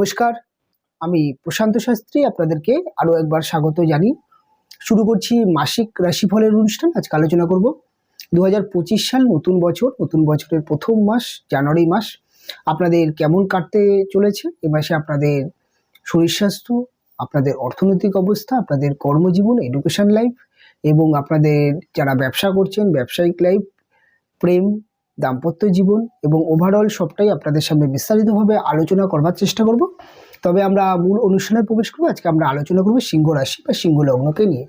নমস্কার, আমি প্রশান্ত শাস্ত্রী আপনাদেরকে আরও একবার স্বাগত জানি। শুরু করছি মাসিক রাশিফলের অনুষ্ঠান। আজকে আলোচনা করব 2025 সাল, নতুন বছর, নতুন বছরের প্রথম মাস জানুয়ারি মাস আপনাদের কেমন কাটতে চলেছে। এ মাসে আপনাদের শরীর স্বাস্থ্য, আপনাদের অর্থনৈতিক অবস্থা, আপনাদের কর্মজীবন, এডুকেশন লাইফ এবং আপনাদের যারা ব্যবসা করছেন ব্যবসায়িক লাইফ, প্রেম, দাম্পত্য জীবন এবং ওভারঅল সবটাই আপনাদের সামনে বিস্তারিতভাবে আলোচনা করবার চেষ্টা করব। তবে আমরা মূল অনুষ্ঠানে প্রবেশ করব। আজকে আমরা আলোচনা করব সিংহ রাশি বা সিংহ লগ্নকে নিয়ে।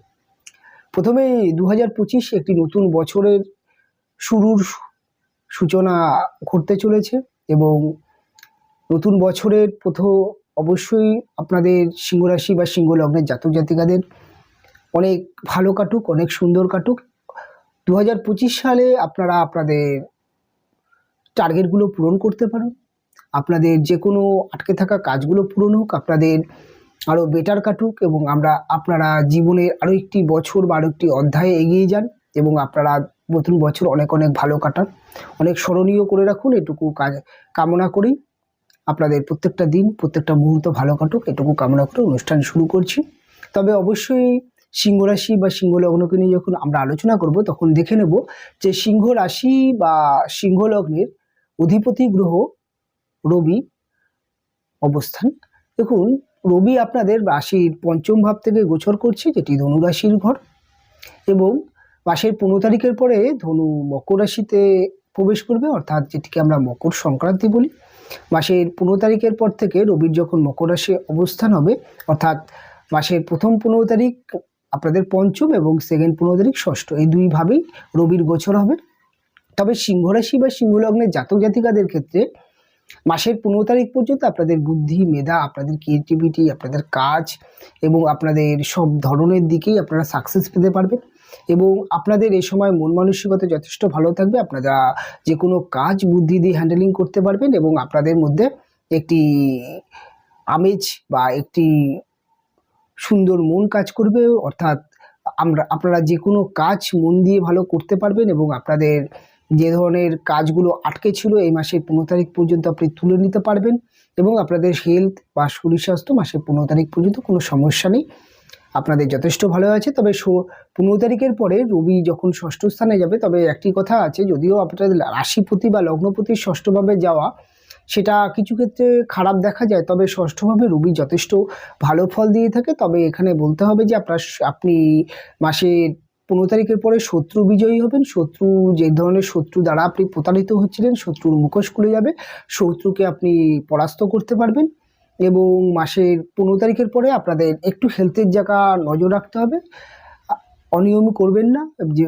প্রথমে 2025 একটি নতুন বছরের শুরুর সূচনা ঘটতে চলেছে এবং নতুন বছরের প্রথম অবশ্যই আপনাদের সিংহ রাশি বা সিংহ লগ্নের জাতক জাতিকাদের অনেক ভালো কাটুক, অনেক সুন্দর কাটুক। 2025 সালে আপনারা আপনাদের টার্গেটগুলো পূরণ করতে পারুন, আপনাদের যে কোনো আটকে থাকা কাজগুলো পূরণ হোক, আপনাদের আরও বেটার কাটুক এবং আপনারা জীবনের আরও একটি বছর বা আরও একটি অধ্যায়ে এগিয়ে যান এবং আপনারা নতুন বছর অনেক অনেক ভালো কাটান, অনেক স্মরণীয় করে রাখুন। এটুকু কামনা করি আপনাদের প্রত্যেকটা দিন, প্রত্যেকটা মুহূর্ত ভালো কাটুক, এটুকু কামনা করে অনুষ্ঠান শুরু করছি। তবে অবশ্যই সিংহ রাশি বা সিংহ লগ্নকে নিয়ে যখন আমরা আলোচনা করব তখন দেখে নেব যে সিংহ রাশি বা সিংহ লগ্নের অধিপতি গ্রহ রবি অবস্থান। দেখুন, রবি আপনাদের রাশির পঞ্চম ভাব থেকে গোচর করছে, যেটি ধনু রাশির ঘর, এবং মাসের 15 তারিখের পরে ধনু মকর রাশিতে প্রবেশ করবে, অর্থাৎ যেটিকে আমরা মকর সংক্রান্তি বলি। মাসের 15 তারিখের পর থেকে রবির যখন মকর রাশি অবস্থান হবে, অর্থাৎ মাসের প্রথম 15 তারিখ আপনাদের পঞ্চম এবং সেকেন্ড 15 তারিখ ষষ্ঠ, এই দুইভাবেই রবির গোচর হবে। তবে সিংহ রাশি বা সিংহ লগ্নের জাতক জাতিকাদের ক্ষেত্রে মাসের 15 তারিখ পর্যন্ত আপনাদের বুদ্ধি, মেধা, আপনাদের ক্রিয়েটিভিটি, আপনাদের কাজ এবং আপনাদের সব ধরনের দিকেই আপনারা সাকসেস পেতে পারবেন এবং আপনাদের এই সময় মন মানসিকতা যথেষ্ট ভালো থাকবে। আপনারা যে কোনো কাজ বুদ্ধি দিয়ে হ্যান্ডেলিং করতে পারবেন এবং আপনাদের মধ্যে একটি আমেজ বা একটি সুন্দর মন কাজ করবে, অর্থাৎ আপনারা যে কোনো কাজ মন দিয়ে ভালো করতে পারবেন এবং আপনাদের যে ধরনের কাজগুলো আটকে ছিল এই মাসের 15 তারিখ পর্যন্ত আপনি তুলে নিতে পারবেন এবং আপনাদের হেলথ বা শরীর স্বাস্থ্য মাসের 15 তারিখ পর্যন্ত কোনো সমস্যা নেই, আপনাদের যথেষ্ট ভালো আছে। তবে 15 তারিখের পরে রবি যখন ষষ্ঠ স্থানে যাবে, তবে একটি কথা আছে, যদিও আপনাদের রাশিপতি বা লগ্নপতির ষষ্ঠভাবে যাওয়া সেটা কিছু ক্ষেত্রে খারাপ দেখা যায়, তবে ষষ্ঠভাবে রবি যথেষ্ট ভালো ফল দিয়ে থাকে। তবে এখানে বলতে হবে যে আপনি মাসের 15 তারিখের পরে শত্রু বিজয়ী হবেন। শত্রু, যে ধরনের শত্রু দ্বারা আপনি প্রতারিত হচ্ছিলেন, শত্রুর মুখোশ খুলে যাবে, শত্রুকে আপনি পরাস্ত করতে পারবেন এবং মাসের 15 তারিখের পরে আপনাদের একটু হেলথের জায়গা নজর রাখতে হবে, অনিয়ম করবেন না। যে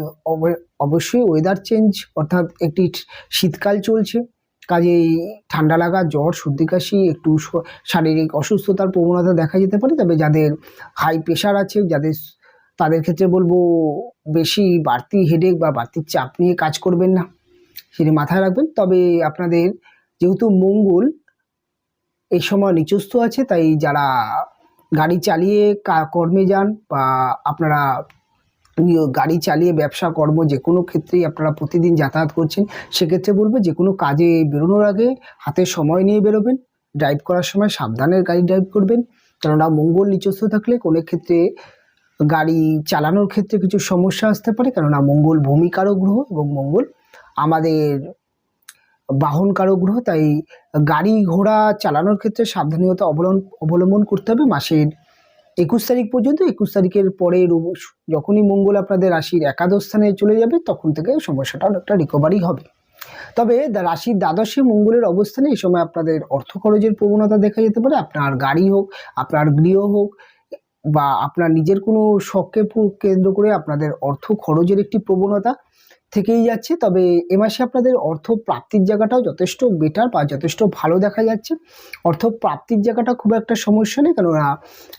অবশ্যই ওয়েদার চেঞ্জ, অর্থাৎ একটি শীতকাল চলছে, কাজেই ঠান্ডা লাগা, জ্বর, সর্দি কাশি, একটু শারীরিক অসুস্থতার প্রবণতা দেখা যেতে পারে। তবে যাদের হাই প্রেশার আছে, তাদের ক্ষেত্রে বলবো বেশি বাড়তি হেডেক বা বাড়তি চাপ নিয়ে কাজ করবেন না, সেটি মাথায় রাখবেন। তবে আপনাদের যেহেতু মঙ্গল এই সময় নিচস্থ আছে, তাই যারা গাড়ি চালিয়ে কর্মে যান বা আপনারা গাড়ি চালিয়ে ব্যবসা কর্ম যে কোনো ক্ষেত্রেই আপনারা প্রতিদিন যাতায়াত করছেন, সেক্ষেত্রে বলবো যে কোনো কাজে বেরোনোর আগে হাতে সময় নিয়ে বেরোবেন। ড্রাইভ করার সময় সাবধানে গাড়ি ড্রাইভ করবেন, কেননা মঙ্গল নিচস্থ থাকলে কোনো ক্ষেত্রে গাড়ি চালানোর ক্ষেত্রে কিছু সমস্যা আসতে পারে, কেননা মঙ্গল ভূমিকারক গ্রহ এবং মঙ্গল আমাদের বাহনকারক গ্রহ। তাই গাড়ি ঘোড়া চালানোর ক্ষেত্রে সাবধানতা অবলম্বন করতে হবে মাসের 21 তারিখ পর্যন্ত। 21 তারিখের পরে যখনই মঙ্গল আপনাদের রাশির একাদশ স্থানে চলে যাবে, তখন থেকে সমস্যাটা অনেকটা রিকভারি হবে। তবে রাশির দ্বাদশে মঙ্গলের অবস্থানে এই সময় আপনাদের অর্থ খরচের প্রবণতা দেখা যেতে পারে। আপনার গাড়ি হোক, আপনার গৃহ হোক বা আপনার নিজের কোনো শখকে কেন্দ্র করে আপনাদের অর্থ খরচের একটি প্রবণতা থেকেই যাচ্ছে। তবে এ মাসে আপনাদের অর্থ প্রাপ্তির জায়গাটাও যথেষ্ট বেটার বা যথেষ্ট ভালো দেখা যাচ্ছে। অর্থ প্রাপ্তির জায়গাটা খুব একটা সমস্যা নেই, কেননা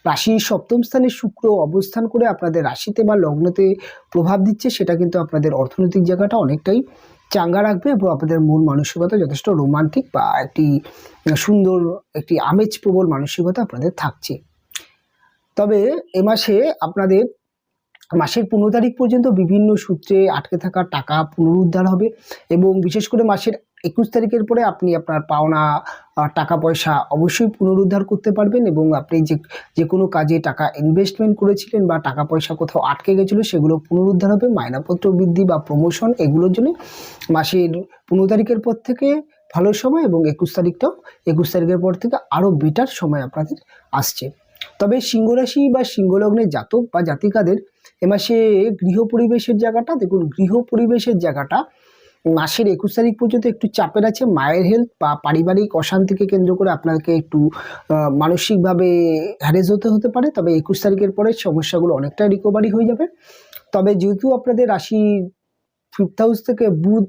রাশির সপ্তম স্থানে শুক্র অবস্থান করে আপনাদের রাশিতে বা লগ্নতে প্রভাব দিচ্ছে, সেটা কিন্তু আপনাদের অর্থনৈতিক জায়গাটা অনেকটাই চাঙ্গা রাখবে এবং আপনাদের মন মানসিকতা যথেষ্ট রোমান্টিক বা একটি সুন্দর একটি আমেজ প্রবল মানসিকতা আপনাদের থাকছে। তবে এ মাসে আপনাদের মাসের 15 তারিখ পর্যন্ত বিভিন্ন সূত্রে আটকে থাকা টাকা পুনরুদ্ধার হবে এবং বিশেষ করে মাসের 21 তারিখের পরে আপনি আপনার পাওনা টাকা পয়সা অবশ্যই পুনরুদ্ধার করতে পারবেন এবং আপনি যে কোনো কাজে টাকা ইনভেস্টমেন্ট করেছিলেন বা টাকা পয়সা কোথাও আটকে গেছিলো সেগুলো পুনরুদ্ধার হবে। মাইনাপত্র বৃদ্ধি বা প্রমোশন এগুলোর জন্য মাসের 15 তারিখের পর থেকে ভালো সময় এবং 21 তারিখের পর থেকে আরও বেটার সময় আপনাদের আসছে। তবে সিংহ রাশি বা সিংহ লগ্নের জাতক বা জাতিকাদের এ মাসে গৃহ পরিবেশের জায়গাটা দেখুন, গৃহ পরিবেশের জায়গাটা মাসের 21 তারিখ পর্যন্ত একটু চাপের আছে। মায়ের হেলথ বা পারিবারিক অশান্তিকে কেন্দ্র করে আপনাকে একটু মানসিকভাবে হ্যারেস হতে পারে। তবে 21 তারিখের পরে সমস্যাগুলো অনেকটা রিকভারি হয়ে যাবে। তবে যেহেতু আপনাদের রাশি 5th হাউস থেকে বুধ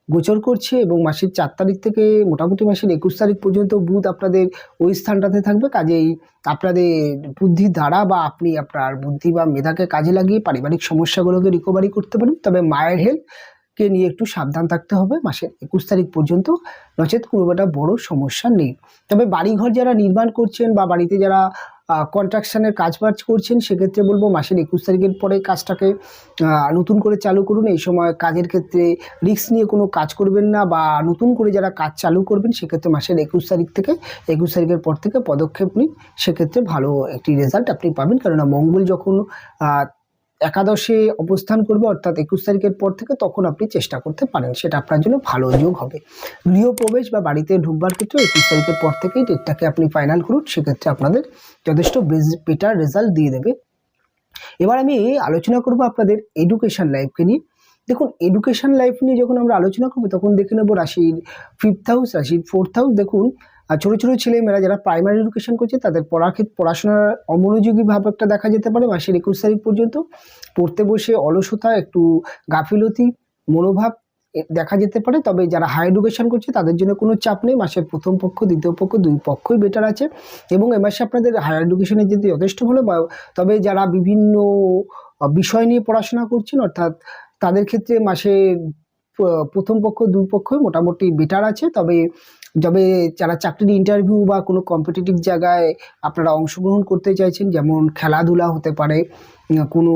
গোচর করছে এবং মাসের 4 তারিখ থেকে মোটামুটি মাসের 21 তারিখ পর্যন্ত বুধ আপনাদের ওই স্থানটাতে থাকবে, কাজেই আপনাদের বুদ্ধির দ্বারা বা আপনি আপনার বুদ্ধি বা মেধাকে কাজে লাগিয়ে পারিবারিক সমস্যাগুলোকে রিকভারি করতে পারেন। তবে মায়ের হেলথকে নিয়ে একটু সাবধান থাকতে হবে মাসের 21 তারিখ পর্যন্ত, নচেত কোনো একটা বড় সমস্যা নেই। তবে বাড়িঘর যারা নির্মাণ করছেন বা বাড়িতে যারা কনস্ট্রাকশনের কাজবাজ করছেন সেক্ষেত্রে বলবো মাসের 21 তারিখের পরে কাজটাকে নতুন করে চালু করুন। এই সময় কাজের ক্ষেত্রে রিস্ক নিয়ে কোনো কাজ করবেন না বা নতুন করে যারা কাজ চালু করবেন সেক্ষেত্রে মাসের 21 তারিখ থেকে 21 তারিখের পর থেকে পদক্ষেপ নিন, সেক্ষেত্রে ভালো একটি রেজাল্ট আপনি পাবেন। কেননা মঙ্গল যখন একাদশে অবস্থান করবে অর্থাৎ 21 তারিখের পর থেকে তখন আপনি চেষ্টা করতে পারেন, সেটা আপনার জন্য ভালো যোগ হবে। গৃহপ্রবেশ বা বাড়িতে ঢুকবার ক্ষেত্রে 21 তারিখের পর থেকেই ডেটটাকে আপনি ফাইনাল করুন, সেক্ষেত্রে আপনাদের যথেষ্ট বেটার রেজাল্ট দিয়ে দেবে। এবার আমি আলোচনা করব আপনাদের এডুকেশন লাইফকে নিয়ে। দেখুন, এডুকেশন লাইফ নিয়ে যখন আমরা আলোচনা করবো তখন দেখে নেব রাশির 5th হাউস, রাশির 4th হাউস। দেখুন, ছোটো ছোটো ছেলেমেয়েরা যারা প্রাইমারি এডুকেশন করছে তাদের পড়াশোনার অমনোযোগী ভাব একটা দেখা যেতে পারে মাসের 21 তারিখ পর্যন্ত। পড়তে বসে অলসতা, একটু গাফিলতি মনোভাব দেখা যেতে পারে। তবে যারা হাই এডুকেশন করছে তাদের জন্য কোনো চাপ নেই। মাসের প্রথম পক্ষ, দ্বিতীয় পক্ষ, দুই পক্ষই বেটার আছে এবং এ মাসে আপনাদের হায়ার এডুকেশনের যদি যথেষ্ট ভালো। তবে যারা বিভিন্ন বিষয় নিয়ে পড়াশোনা করছেন অর্থাৎ তাদের ক্ষেত্রে মাসের প্রথম পক্ষ, দুই পক্ষই মোটামুটি বেটার আছে। তবে যারা চাকরির ইন্টারভিউ বা কোনো কম্পিটিটিভ জায়গায় আপনারা অংশগ্রহণ করতে চাইছেন, যেমন খেলাধুলা হতে পারে, কোনো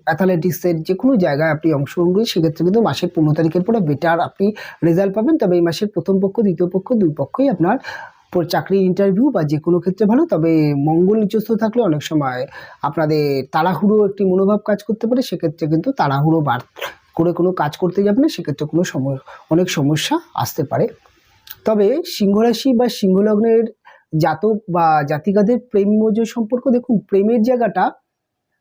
অ্যাথলেটিক্সের যে কোনো জায়গায় আপনি অংশগ্রহণ করেন, সেক্ষেত্রে কিন্তু মাসের 15 তারিখের পরে বেটার আপনি রেজাল্ট পাবেন। তবে এই মাসের প্রথম পক্ষ, দ্বিতীয় পক্ষ, দুই পক্ষই আপনার চাকরির ইন্টারভিউ বা যে কোনো ক্ষেত্রে ভালো। তবে মঙ্গল নিচস্থ থাকলে অনেক সময় আপনাদের তাড়াহুড়ো একটি মনোভাব কাজ করতে পারে, সেক্ষেত্রে কিন্তু তাড়াহুড়ো করে কোনো কাজ করতে যাবে না, সেক্ষেত্রে কোনো অনেক সমস্যা আসতে পারে। তবে সিংহ রাশি বা সিংহ লগ্নের জাতক বা জাতিকাদের প্রেম মৌর্য সম্পর্ক, দেখুন প্রেমের জায়গাটা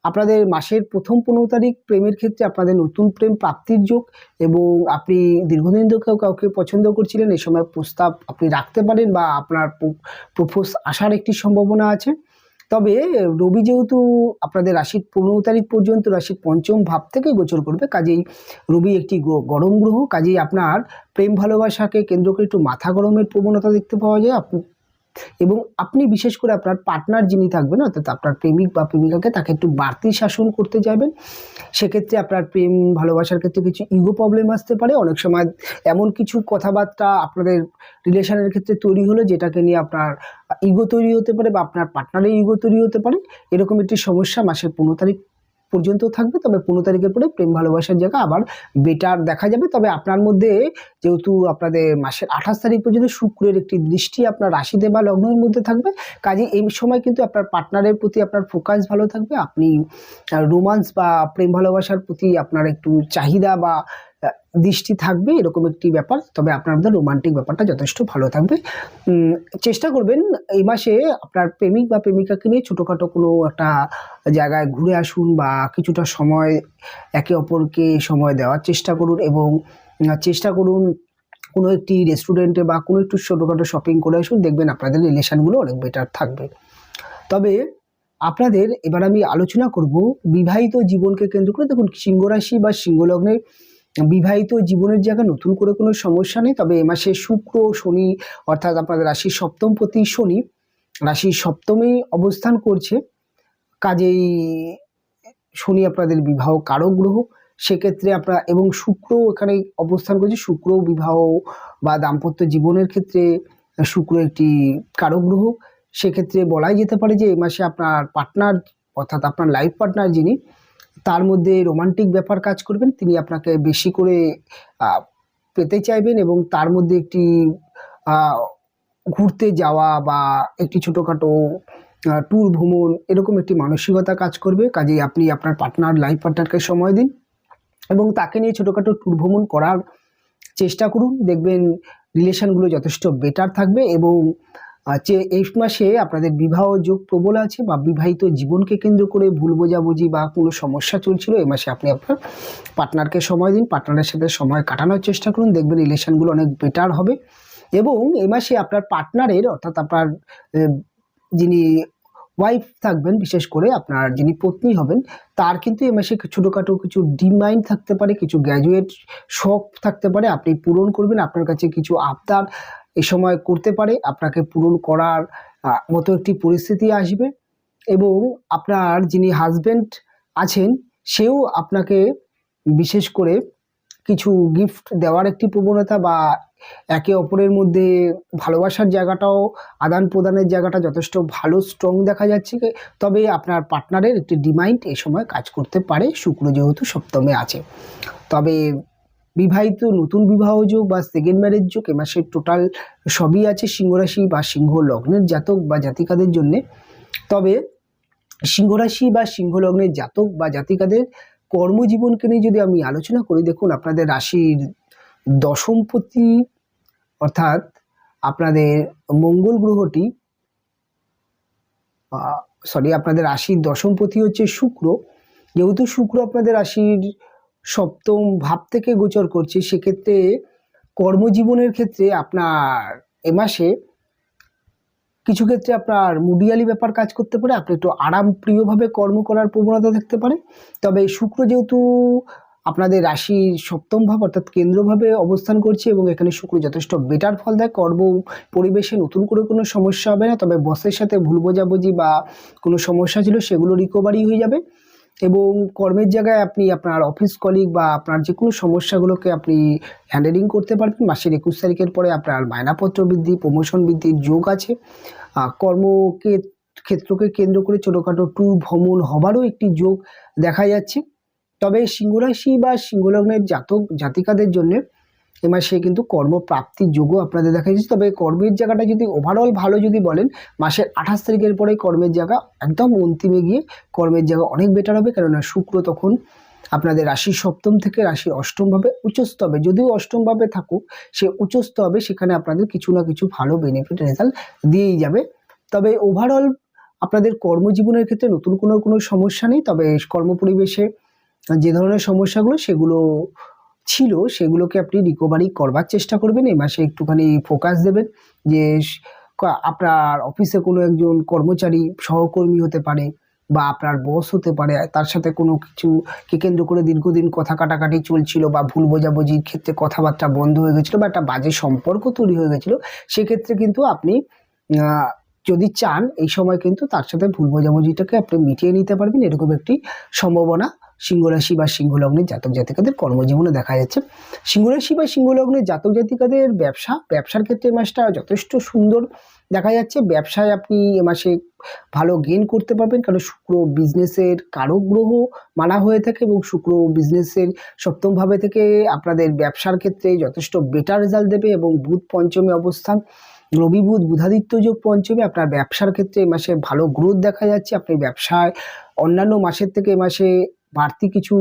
আপনাদের মাসের প্রথম 15 তারিখ প্রেমের ক্ষেত্রে আপনাদের নতুন প্রেম প্রাপ্তির যোগ এবং আপনি দীর্ঘদিন ধরে কাউকে পছন্দ করছিলেন, এই সময় প্রস্তাব আপনি রাখতে পারেন বা আপনার প্রপোজ আসার একটি সম্ভাবনা আছে। তবে রবি যেহেতু আপনাদের রাশির 15 তারিখ পর্যন্ত রাশির পঞ্চম ভাব থেকে গোচর করবে, কাজেই রবি একটি গরম গ্রহ, কাজেই আপনার প্রেম ভালোবাসাকে কেন্দ্র করে একটু মাথা গরমের প্রবণতা দেখতে পাওয়া যায়। এবং আপনি বিশেষ করে আপনার পার্টনার যিনি থাকবেন অর্থাৎ আপনার প্রেমিক বা প্রেমিকাকে তাকে একটু বাড়তি শাসন করতে যাবেন, সেক্ষেত্রে আপনার প্রেম ভালোবাসার ক্ষেত্রে কিছু ইগো প্রবলেম আসতে পারে। অনেক সময় এমন কিছু কথাবার্তা আপনাদের রিলেশনের ক্ষেত্রে তৈরি হলো যেটাকে নিয়ে আপনার ইগো তৈরি হতে পারে বা আপনার পার্টনারের ইগো তৈরি হতে পারে, এরকম একটি সমস্যা মাসের 15 তারিখ পর্যন্ত থাকবে। তবে 15 তারিখের পরে প্রেম ভালোবাসার জায়গা আবার বেটার দেখা যাবে। তবে আপনার মধ্যে যেহেতু আপনাদের মাসের 28 তারিখ পর্যন্ত শুক্রের একটি দৃষ্টি আপনার রাশিতে বা লগ্নের মধ্যে থাকবে, কাজে এই সময় কিন্তু আপনার পার্টনারের প্রতি আপনার ফোকাস ভালো থাকবে, আপনি রোমান্স বা প্রেম ভালোবাসার প্রতি আপনার একটু চাহিদা বা দৃষ্টি থাকবে, এরকম একটি ব্যাপার। তবে আপনার মধ্যে রোমান্টিক ব্যাপারটা যথেষ্ট ভালো থাকবে। চেষ্টা করবেন এই মাসে আপনার প্রেমিক বা প্রেমিকাকে নিয়ে ছোটোখাটো কোনো একটা জায়গায় ঘুরে আসুন বা কিছুটা সময় একে অপরকে সময় দেওয়ার চেষ্টা করুন এবং চেষ্টা করুন কোনো একটি রেস্টুরেন্টে বা কোনো একটু ছোটোখাটো শপিং করে আসুন, দেখবেন আপনাদের রিলেশানগুলো অনেক বেটার থাকবে। তবে আপনাদের এবার আমি আলোচনা করব বিবাহিত জীবনকে কেন্দ্র করে। দেখুন, সিংহ রাশি বা সিংহ লগ্নের বিবাহিত জীবনের জায়গায় নতুন করে কোনো সমস্যা নেই। তবে এ মাসে শুক্র শনি অর্থাৎ আপনাদের রাশির সপ্তমপতি শনি রাশির সপ্তমেই অবস্থান করছে, কাজেই শনি আপনাদের বিবাহ কারক গ্রহ, সেক্ষেত্রে আপনার এবং শুক্র এখানে অবস্থান করছে, শুক্র বিবাহ বা দাম্পত্য জীবনের ক্ষেত্রে শুক্র একটি কারক গ্রহ। সেক্ষেত্রে বলাই যেতে পারে যে এই মাসে আপনার পার্টনার অর্থাৎ আপনার লাইফ পার্টনার যিনি তার মধ্যে রোমান্টিক ব্যাপার কাজ করবেন, তিনি আপনাকে বেশি করে পেতে চাইবেন এবং তার মধ্যে একটি ঘুরতে যাওয়া বা একটি ছোটোখাটো ট্যুর ভ্রমণ এরকম একটি মানসিকতা কাজ করবে। কাজেই আপনি আপনার লাইফ পার্টনারকে সময় দিন এবং তাকে নিয়ে ছোটোখাটো ট্যুর ভ্রমণ করার চেষ্টা করুন। দেখবেন রিলেশনগুলো যথেষ্ট বেটার থাকবে এবং যে এই মাসে আপনাদের বিবাহ যোগ প্রবল আছে বা বিবাহিত জীবনকে কেন্দ্র করে ভুল বোঝাবুঝি বা কোনো সমস্যা চলছিল, এই মাসে আপনি আপনার পার্টনারকে সময় দিন, পার্টনারের সাথে সময় কাটানোর চেষ্টা করুন, দেখবেন রিলেশনগুলো অনেক বেটার হবে। এবং এই মাসে আপনার পার্টনারের অর্থাৎ আপনার যিনি ওয়াইফ থাকবেন, বিশেষ করে আপনার যিনি পত্নী হবেন, তার কিন্তু এই মাসে ছোটোখাটো কিছু ডিমান্ড থাকতে পারে, কিছু গ্র্যাজুয়েট শখ থাকতে পারে, আপনি পূরণ করবেন। আপনার কাছে কিছু আবদার এই সময় করতে পারে, আপনাকে পূরণ করার মতো একটি পরিস্থিতি আসবে। এবং আপনার যিনি হাজব্যান্ড আছেন সেও আপনাকে বিশেষ করে কিছু গিফট দেওয়ার একটি প্রবণতা বা একে অপরের মধ্যে ভালোবাসার জায়গাটাও আদান প্রদানের জায়গাটা যথেষ্ট ভালো স্ট্রং দেখা যাচ্ছে। তবে আপনার পার্টনারের একটি ডিমান্ড এই সময় কাজ করতে পারে, শুক্র যেহেতু সপ্তমে আছে। তবে বিবাহিত নতুন বিবাহ যোগ বা সেকেন্ড ম্যারেজ যোগ এ মাসে টোটাল সবই আছে সিংহ রাশি বা সিংহ লগ্নের জাতক বা জাতিকাদের জন্যে। তবে সিংহ রাশি বা সিংহ লগ্নের জাতক বা জাতিকাদের কর্মজীবনকে নিয়ে যদি আমি আলোচনা করি, দেখুন আপনাদের রাশির দশমপতি অর্থাৎ আপনাদের মঙ্গল গ্রহটি আপনাদের রাশির দশমপতি হচ্ছে শুক্র। যেহেতু শুক্র আপনাদের রাশির সপ্তম ভাব থেকে গোচর করছে, সেক্ষেত্রে কর্মজীবনের ক্ষেত্রে আপনার এ মাসে কিছু ক্ষেত্রে আপনার মুডিয়ালি ব্যাপার কাজ করতে পারে, আপনি একটু আরামপ্রিয়ভাবে কর্ম করার প্রবণতা থাকতে পারে। তবে শুক্র যেহেতু আপনাদের রাশির সপ্তম ভাব অর্থাৎ কেন্দ্রভাবে অবস্থান করছে এবং এখানে শুক্র যথেষ্ট বেটার ফল দেয়, কর্ম পরিবেশে নতুন করে কোনো সমস্যা হবে না। তবে বসের সাথে ভুল বোঝাবুঝি বা কোনো সমস্যা ছিল সেগুলো রিকভারি হয়ে যাবে এবং কর্মের জায়গায় আপনি আপনার অফিস কলিগ বা আপনার যে কোনো সমস্যাগুলোকে আপনি হ্যান্ডেলিং করতে পারবেন। মাসের 21 তারিখের পরে আপনার মায়নাপত্র বৃদ্ধি, প্রমোশন বৃদ্ধির যোগ আছে। কর্মকে ক্ষেত্রকে কেন্দ্র করে ছোটোখাটো ট্যুর ভ্রমণ হবারও একটি যোগ দেখা যাচ্ছে। তবে সিংহরাশি বা সিংহলগ্নের জাতক জাতিকাদের জন্য এ মাসে কিন্তু কর্মপ্রাপ্তির যোগও আপনাদের দেখা যাচ্ছে। তবে কর্মের জায়গাটা যদি ওভারঅল ভালো যদি বলেন, মাসের 28 তারিখের পরে কর্মের জায়গা একদম অন্তিমে গিয়ে কর্মের জায়গা অনেক বেটার হবে, কেননা শুক্র তখন আপনাদের রাশির সপ্তম থেকে রাশির অষ্টমভাবে উচ্চস্থ হবে। যদিও অষ্টমভাবে থাকুক, সে উচ্চস্থ হবে, সেখানে আপনাদের কিছু না কিছু ভালো বেনিফিট রেজাল্ট দিয়েই যাবে। তবে ওভারঅল আপনাদের কর্মজীবনের ক্ষেত্রে নতুন কোনো সমস্যা নেই। তবে কর্মপরিবেশে যে ধরনের সমস্যাগুলো সেগুলো ছিল সেগুলোকে আপনি রিকভারি করবার চেষ্টা করবেন। এই মাসে একটুখানি ফোকাস দেবেন যে আপনার অফিসে কোনো একজন কর্মচারী সহকর্মী হতে পারে বা আপনার বস হতে পারে, তার সাথে কোনো কিছুকে কেন্দ্র করে দীর্ঘদিন কথা কাটাকাটি চলছিল বা ভুল বোঝাবুঝির ক্ষেত্রে কথাবার্তা বন্ধ হয়ে গেছিলো বা একটা বাজে সম্পর্ক তৈরি হয়ে গেছিলো, সেক্ষেত্রে কিন্তু আপনি যদি চান এই সময় কিন্তু তার সাথে ভুল বোঝাবুঝিটাকে আপনি মিটিয়ে নিতে পারবেন, এরকম একটি সম্ভাবনা সিংহরাশি বা সিংহলগ্নের জাতক জাতিকাদের কর্মজীবনে দেখা যাচ্ছে। সিংহরাশি বা সিংহলগ্নের জাতক জাতিকাদের ব্যবসার ক্ষেত্রে এ মাসটা যথেষ্ট সুন্দর দেখা যাচ্ছে। ব্যবসায় আপনি এ মাসে ভালো গেইন করতে পারবেন, কারণ শুক্র বিজনেসের কারক গ্রহ মানা হয়ে থাকে এবং শুক্র বিজনেসের সপ্তম ভাবে থেকে আপনাদের ব্যবসার ক্ষেত্রে যথেষ্ট বেটার রেজাল্ট দেবে এবং বুধ পঞ্চমে অবস্থান, রবি বুধ বুধাদিত্য যোগ পঞ্চমে, আপনার ব্যবসার ক্ষেত্রে এই মাসে ভালো গ্রোথ দেখা যাচ্ছে। আপনি ব্যবসায় অন্যান্য মাসের থেকে এই মাসে বাড়তি কিছু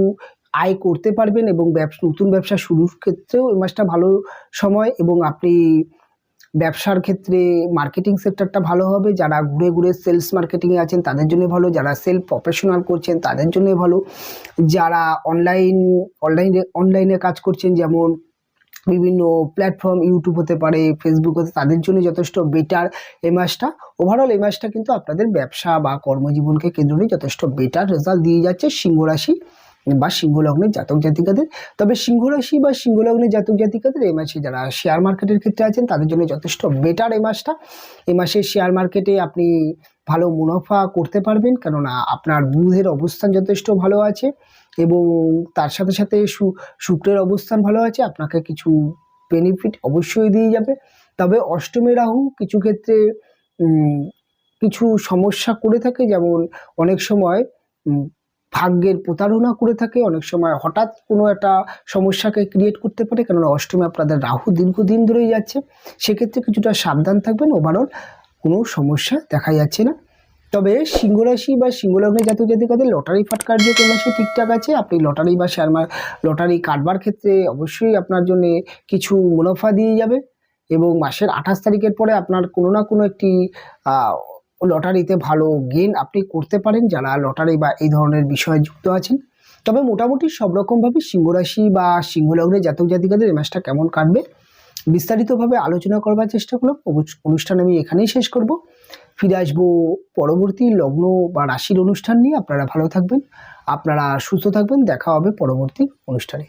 আয় করতে পারবেন এবং নতুন ব্যবসা শুরুর ক্ষেত্রেও এই মাসটা ভালো সময় এবং আপনি ব্যবসার ক্ষেত্রে মার্কেটিং সেক্টরটা ভালো হবে। যারা ঘুরে ঘুরে সেলস মার্কেটিংয়ে আছেন তাদের জন্য ভালো, যারা সেলফ প্রফেশনাল করছেন তাদের জন্য ভালো, যারা অনলাইনে কাজ করছেন যেমন বিভিন্ন প্ল্যাটফর্ম ইউটিউব হতে পারে, ফেসবুক হতে, তাদের জন্য যথেষ্ট বেটার এই মাসটা। ওভারঅল এই মাসটা কিন্তু আপনাদের ব্যবসা বা কর্মজীবনকে কেন্দ্র নিয়ে যথেষ্ট বেটার রেজাল্ট দিয়ে যাচ্ছে সিংহরাশি বা সিংহলগ্নের জাতক জাতিকাদের। তবে সিংহরাশি বা সিংহলগ্নের জাতক জাতিকাদের এই মাসে যারা শেয়ার মার্কেটের ক্ষেত্রে আছেন তাদের জন্য যথেষ্ট বেটার এই মাসটা। এই মাসে শেয়ার মার্কেটে আপনি ভালো মুনাফা করতে পারবেন, কেননা আপনার বুধের অবস্থান যথেষ্ট ভালো আছে এবং তার সাথে সাথে শুক্রের অবস্থান ভালো আছে, আপনাকে কিছু বেনিফিট অবশ্যই দিয়ে যাবে। তবে অষ্টমে রাহু কিছু ক্ষেত্রে কিছু সমস্যা করে থাকে, যেমন অনেক সময় ভাগ্যের প্রতারণা করে থাকে, অনেক সময় হঠাৎ কোনো একটা সমস্যাকে ক্রিয়েট করতে পারে, কেননা অষ্টমে আপনাদের রাহু দীর্ঘদিন ধরেই যাচ্ছে। সেক্ষেত্রে কিছুটা সাবধান থাকবেন। ওভারঅল কোনো সমস্যা দেখা যাচ্ছে না। তবে সিংহ রাশি বা সিংহ লগ্নের জাতক জাতিকাদের লটারি ফাটকার যে এই মাসে ঠিকঠাক আছে। আপনি লটারি বা লটারি কাটবার ক্ষেত্রে অবশ্যই আপনার জন্য কিছু মুনাফা দিয়ে যাবে, এবং মাসের 28 তারিখের পরে আপনার কোনো না কোনো একটি লটারিতে ভালো গেইন আপনি করতে পারেন, যারা লটারি বা এই ধরনের বিষয়ে যুক্ত আছেন। তবে মোটামুটি সব রকমভাবে সিংহ রাশি বা সিংহ লগ্নের জাতক জাতিকাদের এই মাসটা কেমন কাটবে বিস্তারিতভাবে আলোচনা করবার চেষ্টা করলাম। অনুষ্ঠান আমি এখানেই শেষ করব। ফিরে আসবো পরবর্তী লগ্ন বা রাশির অনুষ্ঠান নিয়ে। আপনারা ভালো থাকবেন, আপনারা সুস্থ থাকবেন। দেখা হবে পরবর্তী অনুষ্ঠানে।